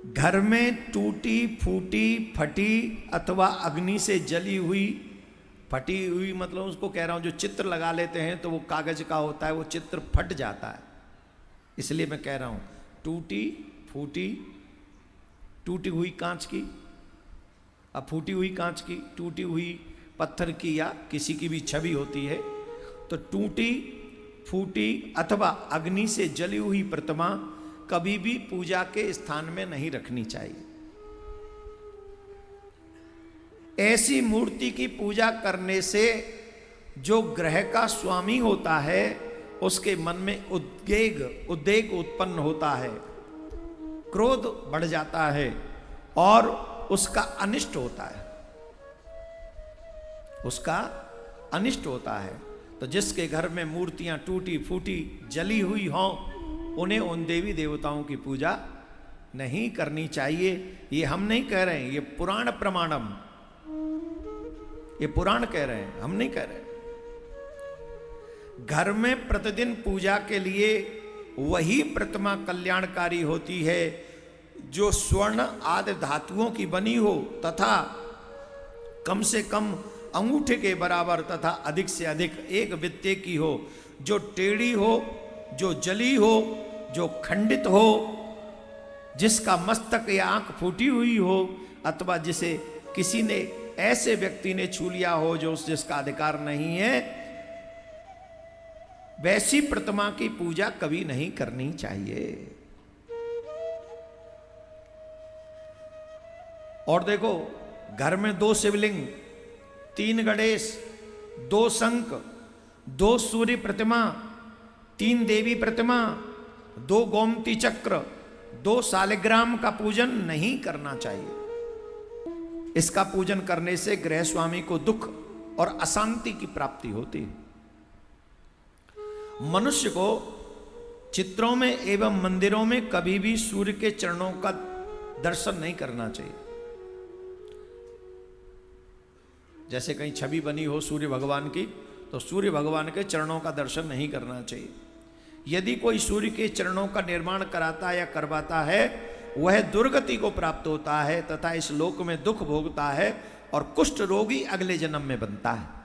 घर में टूटी फूटी फटी अथवा अग्नि से जली हुई, फटी हुई मतलब उसको कह रहा हूं जो चित्र लगा लेते हैं तो वो कागज का होता है, वो चित्र फट जाता है, इसलिए मैं कह रहा हूं टूटी फूटी, टूटी हुई कांच की, अब फूटी हुई कांच की, टूटी हुई पत्थर की या किसी की भी छवि होती है, तो टूटी फूटी अथवा अग्नि से जली हुई प्रतिमा कभी भी पूजा के स्थान में नहीं रखनी चाहिए। ऐसी मूर्ति की पूजा करने से जो ग्रह का स्वामी होता है उसके मन में उद्वेग उत्पन्न होता है, क्रोध बढ़ जाता है और उसका अनिष्ट होता है, उसका अनिष्ट होता है। तो जिसके घर में मूर्तियां टूटी फूटी जली हुई हों उन्हें उन देवी देवताओं की पूजा नहीं करनी चाहिए। ये हम नहीं कह रहे हैं, ये पुराण प्रमाणम, ये पुराण कह रहे हैं, हम नहीं कह रहे। घर में प्रतिदिन पूजा के लिए वही प्रतिमा कल्याणकारी होती है जो स्वर्ण आदि धातुओं की बनी हो तथा कम से कम अंगूठे के बराबर तथा अधिक से अधिक एक वित्ते की हो, जो टेढ़ी हो, जो जली हो, जो खंडित हो, जिसका मस्तक या आंख फूटी हुई हो अथवा जिसे किसी ने ऐसे व्यक्ति ने छू लिया हो जो जिसका अधिकार नहीं है, वैसी प्रतिमा की पूजा कभी नहीं करनी चाहिए। और देखो, घर में 2 शिवलिंग, 3 गणेश, 2 शंख, 2 सूर्य प्रतिमा, 3 देवी प्रतिमा, 2 गोमती चक्र, 2 शालिग्राम का पूजन नहीं करना चाहिए। इसका पूजन करने से गृह स्वामी को दुख और अशांति की प्राप्ति होती है। मनुष्य को चित्रों में एवं मंदिरों में कभी भी सूर्य के चरणों का दर्शन नहीं करना चाहिए। जैसे कहीं छवि बनी हो सूर्य भगवान की, तो सूर्य भगवान के चरणों का दर्शन नहीं करना चाहिए। यदि कोई सूर्य के चरणों का निर्माण कराता या करवाता है, वह दुर्गति को प्राप्त होता है तथा इस लोक में दुख भोगता है और कुष्ठ रोगी अगले जन्म में बनता है।